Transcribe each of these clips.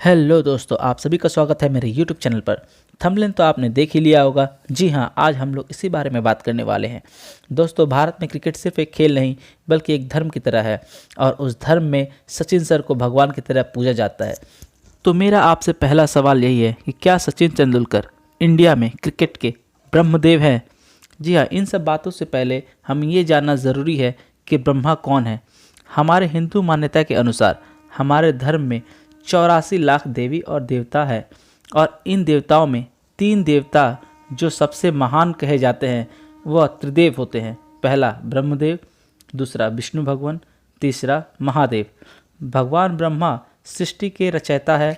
Hello दोस्तों, आप सभी का स्वागत है मेरे यूट्यूब चैनल पर। थंबनेल तो आपने देख ही लिया होगा। जी हाँ, आज हम लोग इसी बारे में बात करने वाले हैं। दोस्तों, भारत में क्रिकेट सिर्फ एक खेल नहीं बल्कि एक धर्म की तरह है और उस धर्म में सचिन सर को भगवान की तरह पूजा जाता है। तो मेरा आपसे पहला सवाल यही है कि क्या सचिन तेंदुलकर इंडिया में क्रिकेट के ब्रह्मदेव हैं? जी हाँ, इन सब बातों से पहले हम ये जानना ज़रूरी है कि ब्रह्मा कौन है। हमारे हिंदू मान्यता के अनुसार हमारे धर्म में 84 लाख देवी और देवता है और इन देवताओं में 3 देवता जो सबसे महान कहे जाते हैं वह त्रिदेव होते हैं। पहला ब्रह्मदेव, दूसरा विष्णु भगवान, तीसरा महादेव। भगवान ब्रह्मा सृष्टि के रचयिता है।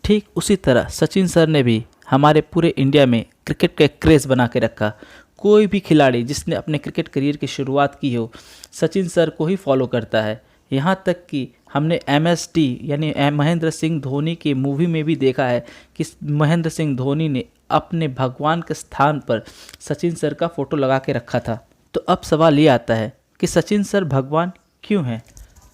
ठीक उसी तरह सचिन सर ने भी हमारे पूरे इंडिया में क्रिकेट का क्रेज़ बना के रखा। कोई भी खिलाड़ी जिसने अपने क्रिकेट करियर की शुरुआत की हो सचिन सर को ही फॉलो करता है। यहाँ तक कि हमने MSD यानी महेंद्र सिंह धोनी की मूवी में भी देखा है कि महेंद्र सिंह धोनी ने अपने भगवान के स्थान पर सचिन सर का फ़ोटो लगा के रखा था। तो अब सवाल ये आता है कि सचिन सर भगवान क्यों हैं?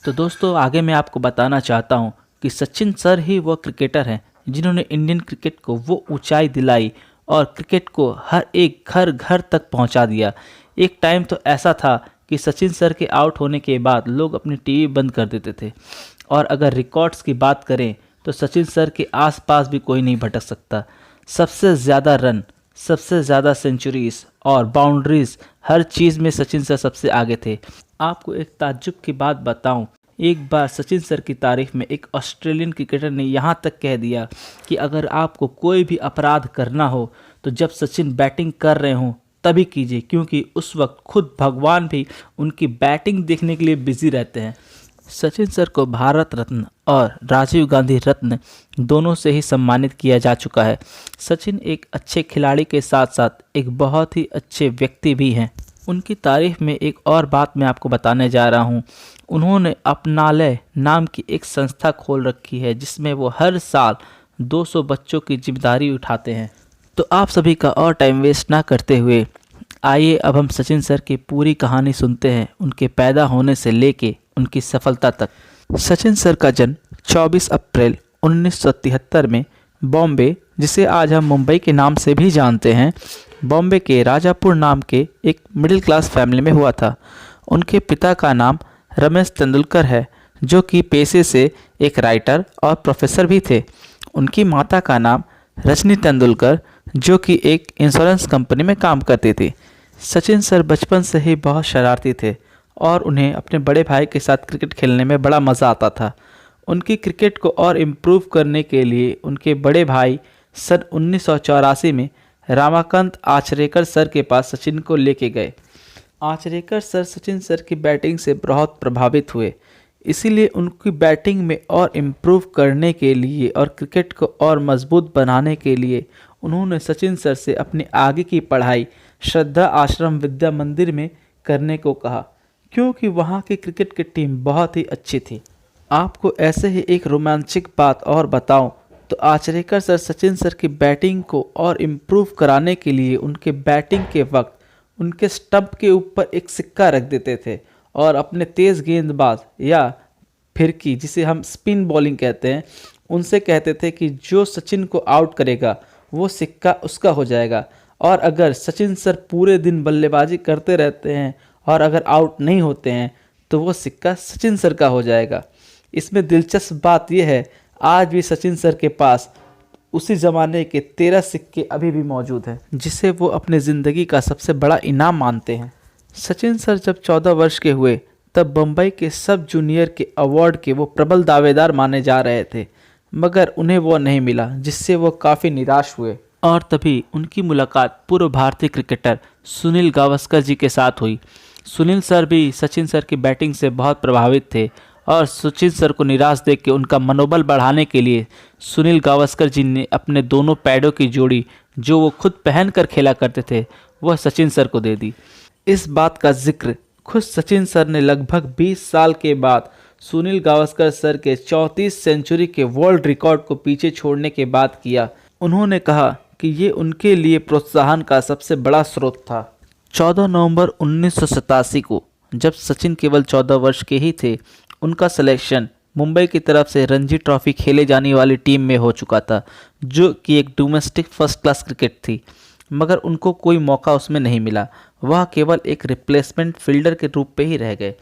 तो दोस्तों, आगे मैं आपको बताना चाहता हूँ कि सचिन सर ही वो क्रिकेटर हैं जिन्होंने इंडियन क्रिकेट को वो ऊंचाई दिलाई और क्रिकेट को हर एक घर घर तक पहुंचा दिया। एक टाइम तो ऐसा था कि सचिन सर के आउट होने के बाद लोग अपनी टीवी बंद कर देते थे और अगर रिकॉर्ड्स की बात करें तो सचिन सर के आसपास भी कोई नहीं भटक सकता। सबसे ज़्यादा रन, सबसे ज़्यादा सेंचुरीज और बाउंड्रीज, हर चीज़ में सचिन सर सबसे आगे थे। आपको एक ताज्जुब की बात बताऊं, एक बार सचिन सर की तारीफ में एक ऑस्ट्रेलियन क्रिकेटर ने यहाँ तक कह दिया कि अगर आपको कोई भी अपराध करना हो तो जब सचिन बैटिंग कर रहे हों तभी कीजिए, क्योंकि उस वक्त खुद भगवान भी उनकी बैटिंग देखने के लिए बिजी रहते हैं। सचिन सर को भारत रत्न और राजीव गांधी रत्न दोनों से ही सम्मानित किया जा चुका है। सचिन एक अच्छे खिलाड़ी के साथ साथ एक बहुत ही अच्छे व्यक्ति भी हैं। उनकी तारीफ में एक और बात मैं आपको बताने जा रहा हूँ। उन्होंने अपनालय नाम की एक संस्था खोल रखी है जिसमें वो हर साल 200 बच्चों की जिम्मेदारी उठाते हैं। तो आप सभी का और टाइम वेस्ट ना करते हुए आइए अब हम सचिन सर की पूरी कहानी सुनते हैं, उनके पैदा होने से लेके उनकी सफलता तक। सचिन सर का जन्म 24 अप्रैल 1973 में बॉम्बे, जिसे आज हम मुंबई के नाम से भी जानते हैं, बॉम्बे के राजापुर नाम के एक मिडिल क्लास फैमिली में हुआ था। उनके पिता का नाम रमेश तेंदुलकर है जो कि पेशे से एक राइटर और प्रोफेसर भी थे। उनकी माता का नाम रजनी तेंदुलकर जो कि एक इंश्योरेंस कंपनी में काम करती थी। सचिन सर बचपन से ही बहुत शरारती थे और उन्हें अपने बड़े भाई के साथ क्रिकेट खेलने में बड़ा मज़ा आता था। उनकी क्रिकेट को और इम्प्रूव करने के लिए उनके बड़े भाई सन 1984 में रामाकांत आचरेकर सर के पास सचिन को लेके गए। आचरेकर सर सचिन सर की बैटिंग से बहुत प्रभावित हुए, इसीलिए उनकी बैटिंग में और इम्प्रूव करने के लिए और क्रिकेट को और मजबूत बनाने के लिए उन्होंने सचिन सर से अपनी आगे की पढ़ाई श्रद्धा आश्रम विद्या मंदिर में करने को कहा, क्योंकि वहाँ की क्रिकेट की टीम बहुत ही अच्छी थी। आपको ऐसे ही एक रोमांचक बात और बताऊं तो आचरेकर सर सचिन सर की बैटिंग को और इम्प्रूव कराने के लिए उनके बैटिंग के वक्त उनके स्टंप के ऊपर एक सिक्का रख देते थे और अपने तेज़ गेंदबाज या फिरकी, जिसे हम स्पिन बॉलिंग कहते हैं, उनसे कहते थे कि जो सचिन को आउट करेगा वो सिक्का उसका हो जाएगा। और अगर सचिन सर पूरे दिन बल्लेबाजी करते रहते हैं और अगर आउट नहीं होते हैं तो वो सिक्का सचिन सर का हो जाएगा। इसमें दिलचस्प बात यह है, आज भी सचिन सर के पास उसी ज़माने के 13 सिक्के अभी भी मौजूद हैं जिसे वो अपने ज़िंदगी का सबसे बड़ा इनाम मानते हैं। सचिन सर जब 14 वर्ष के हुए तब बम्बई के सब जूनियर के अवार्ड के वो प्रबल दावेदार माने जा रहे थे, मगर उन्हें वो नहीं मिला, जिससे वो काफ़ी निराश हुए। और तभी उनकी मुलाकात पूर्व भारतीय क्रिकेटर सुनील गावस्कर जी के साथ हुई। सुनील सर भी सचिन सर की बैटिंग से बहुत प्रभावित थे और सचिन सर को निराश देख के उनका मनोबल बढ़ाने के लिए सुनील गावस्कर जी ने अपने दोनों पैडों की जोड़ी जो वो खुद पहन कर खेला करते थे वह सचिन सर को दे दी। इस बात का जिक्र खुद सचिन सर ने लगभग 20 साल के बाद सुनील गावस्कर सर के 34 सेंचुरी के वर्ल्ड रिकॉर्ड को पीछे छोड़ने के बाद किया। उन्होंने कहा कि ये उनके लिए प्रोत्साहन का सबसे बड़ा स्रोत था। 14 नवंबर 1987 को जब सचिन केवल 14 वर्ष के ही थे, उनका सिलेक्शन मुंबई की तरफ से रणजी ट्रॉफी खेले जाने वाली टीम में हो चुका था, जो कि एक डोमेस्टिक फर्स्ट क्लास क्रिकेट थी, मगर उनको कोई मौका उसमें नहीं मिला। वह केवल एक रिप्लेसमेंट फील्डर के रूप में ही रह गए।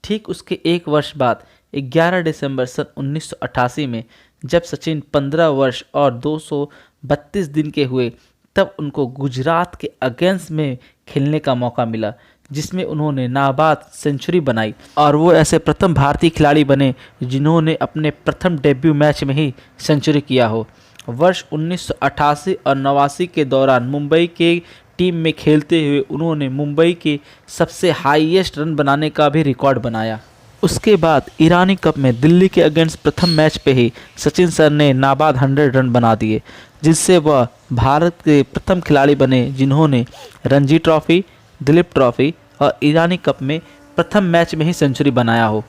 ठीक उसके एक वर्ष बाद 11 दिसंबर सन 1988 में जब सचिन 15 वर्ष और 232 दिन के हुए, तब उनको गुजरात के अगेंस्ट में खेलने का मौका मिला, जिसमें उन्होंने नाबाद सेंचुरी बनाई और वो ऐसे प्रथम भारतीय खिलाड़ी बने जिन्होंने अपने प्रथम डेब्यू मैच में ही सेंचुरी किया हो। वर्ष 1988 और 89 के दौरान मुंबई के टीम में खेलते हुए उन्होंने मुंबई के सबसे हाईएस्ट रन बनाने का भी रिकॉर्ड बनाया। उसके बाद ईरानी कप में दिल्ली के अगेंस्ट प्रथम मैच पे ही सचिन सर ने नाबाद 100 रन बना दिए, जिससे वह भारत के प्रथम खिलाड़ी बने जिन्होंने रणजी ट्रॉफी, दिलीप ट्रॉफी और ईरानी कप में प्रथम मैच में ही सेंचुरी बनाया हो।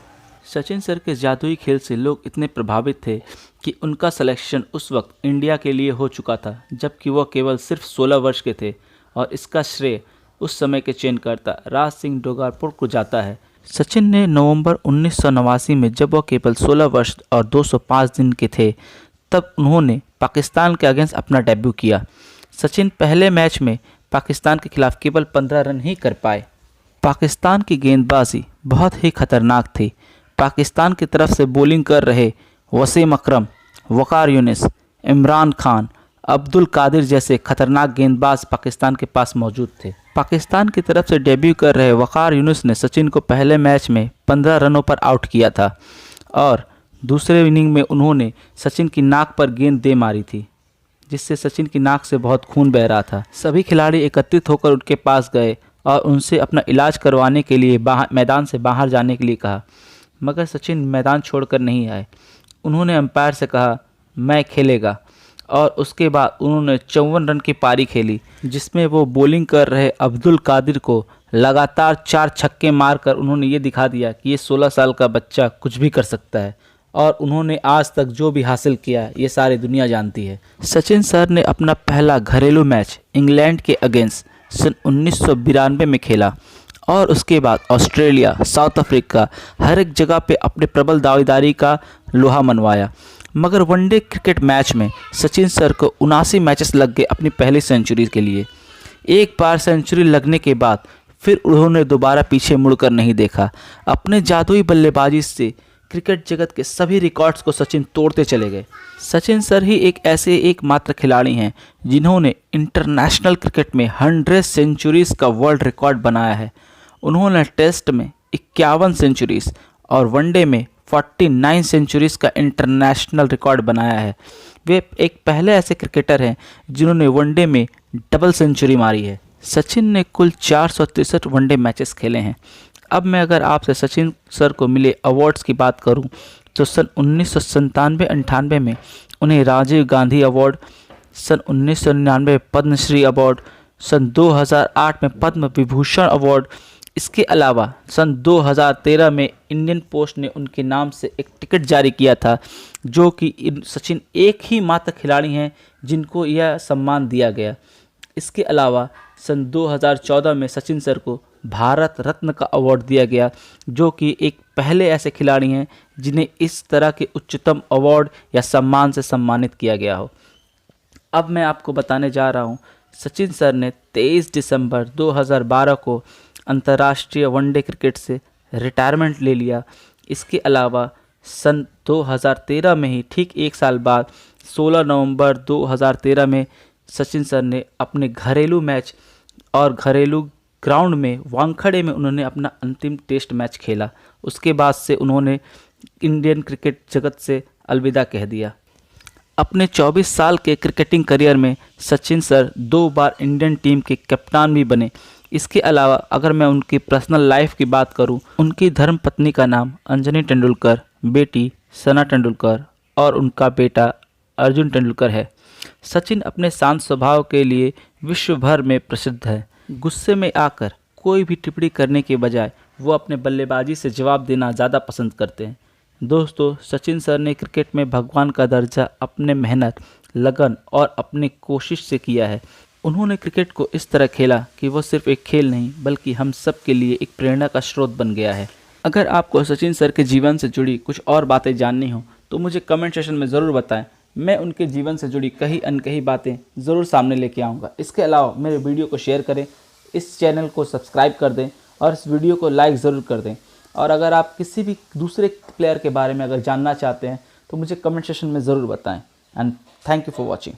सचिन सर के जादुई खेल से लोग इतने प्रभावित थे कि उनका सिलेक्शन उस वक्त इंडिया के लिए हो चुका था, जबकि वह केवल सिर्फ 16 वर्ष के थे, और इसका श्रेय उस समय के चयनकर्ता राज सिंह डोगारपुर को जाता है। सचिन ने नवंबर 1989 में, जब वह केवल 16 वर्ष और 205 दिन के थे, तब उन्होंने पाकिस्तान के अगेंस्ट अपना डेब्यू किया। सचिन पहले मैच में पाकिस्तान के खिलाफ केवल 15 रन ही कर पाए। पाकिस्तान की गेंदबाजी बहुत ही खतरनाक थी। पाकिस्तान की तरफ से बॉलिंग कर रहे वसीम अकरम, वकार यूनिस, इमरान खान, अब्दुल कादिर जैसे खतरनाक गेंदबाज पाकिस्तान के पास मौजूद थे। पाकिस्तान की तरफ से डेब्यू कर रहे वकार यूनिस ने सचिन को पहले मैच में 15 रनों पर आउट किया था और दूसरे इनिंग में उन्होंने सचिन की नाक पर गेंद दे मारी थी, जिससे सचिन की नाक से बहुत खून बह रहा था। सभी खिलाड़ी एकत्रित होकर उनके पास गए और उनसे अपना इलाज करवाने के लिए मैदान से बाहर जाने के लिए कहा, मगर सचिन मैदान छोड़कर नहीं आए। उन्होंने अंपायर से कहा, मैं खेलेगा, और उसके बाद उन्होंने 54 रन की पारी खेली, जिसमें वो बॉलिंग कर रहे अब्दुल कादिर को लगातार 4 छक्के मारकर उन्होंने ये दिखा दिया कि ये 16 साल का बच्चा कुछ भी कर सकता है, और उन्होंने आज तक जो भी हासिल किया ये सारी दुनिया जानती है। सचिन सर ने अपना पहला घरेलू मैच इंग्लैंड के अगेंस्ट सन 1992 में खेला और उसके बाद ऑस्ट्रेलिया, साउथ अफ्रीका, हर एक जगह पे अपने प्रबल दावेदारी का लोहा मनवाया। मगर वनडे क्रिकेट मैच में सचिन सर को 79 मैचेस लग गए अपनी पहली सेंचुरी के लिए। एक बार सेंचुरी लगने के बाद फिर उन्होंने दोबारा पीछे मुड़कर नहीं देखा। अपने जादुई बल्लेबाजी से क्रिकेट जगत के सभी रिकॉर्ड्स को सचिन तोड़ते चले गए। सचिन सर ही एक ऐसे एकमात्र खिलाड़ी हैं जिन्होंने इंटरनेशनल क्रिकेट में 100 सेंचुरीज़ का वर्ल्ड रिकॉर्ड बनाया है। उन्होंने टेस्ट में 51 सेंचुरीज़ और वनडे में 49 सेंचुरीज़ का इंटरनेशनल रिकॉर्ड बनाया है। वे एक पहले ऐसे क्रिकेटर हैं जिन्होंने वनडे में डबल सेंचुरी मारी है। सचिन ने कुल 463 वनडे मैचेस खेले हैं। अब मैं अगर आपसे सचिन सर को मिले अवार्ड्स की बात करूं, तो सन 1997-98 में उन्हें राजीव गांधी अवार्ड, सन 1999 पद्मश्री अवार्ड, सन 2008 में पद्म विभूषण अवार्ड, इसके अलावा सन 2013 में इंडियन पोस्ट ने उनके नाम से एक टिकट जारी किया था, जो कि सचिन एक ही मात्र खिलाड़ी हैं जिनको यह सम्मान दिया गया। इसके अलावा सन 2014 में सचिन सर को भारत रत्न का अवार्ड दिया गया, जो कि एक पहले ऐसे खिलाड़ी हैं जिन्हें इस तरह के उच्चतम अवार्ड या सम्मान से सम्मानित किया गया हो। अब मैं आपको बताने जा रहा हूँ, सचिन सर ने 23 दिसंबर 2012 को अंतर्राष्ट्रीय वनडे क्रिकेट से रिटायरमेंट ले लिया। इसके अलावा सन 2013 में ही ठीक एक साल बाद 16 नवंबर 2013 में सचिन सर ने अपने घरेलू मैच और घरेलू ग्राउंड में वानखेड़े में उन्होंने अपना अंतिम टेस्ट मैच खेला। उसके बाद से उन्होंने इंडियन क्रिकेट जगत से अलविदा कह दिया। अपने 24 साल के क्रिकेटिंग करियर में सचिन सर 2 बार इंडियन टीम के कप्तान भी बने। इसके अलावा अगर मैं उनकी पर्सनल लाइफ की बात करूं, उनकी धर्मपत्नी का नाम अंजनी तेंदुलकर, बेटी सना तेंदुलकर और उनका बेटा अर्जुन तेंदुलकर है। सचिन अपने शांत स्वभाव के लिए विश्व भर में प्रसिद्ध है। गुस्से में आकर कोई भी टिप्पणी करने के बजाय वो अपने बल्लेबाजी से जवाब देना ज़्यादा पसंद करते हैं। दोस्तों, सचिन सर ने क्रिकेट में भगवान का दर्जा अपने मेहनत, लगन और अपनी कोशिश से किया है। उन्होंने क्रिकेट को इस तरह खेला कि वो सिर्फ एक खेल नहीं बल्कि हम सब के लिए एक प्रेरणा का स्रोत बन गया है। अगर आपको सचिन सर के जीवन से जुड़ी कुछ और बातें जाननी हो तो मुझे कमेंट सेशन में ज़रूर बताएं। मैं उनके जीवन से जुड़ी कई अनकही बातें ज़रूर सामने लेके आऊँगा। इसके अलावा मेरे वीडियो को शेयर करें, इस चैनल को सब्सक्राइब कर दें और इस वीडियो को लाइक ज़रूर कर दें। और अगर आप किसी भी दूसरे प्लेयर के बारे में अगर जानना चाहते हैं तो मुझे कमेंट सेशन में ज़रूर बताएं। And thank you for watching.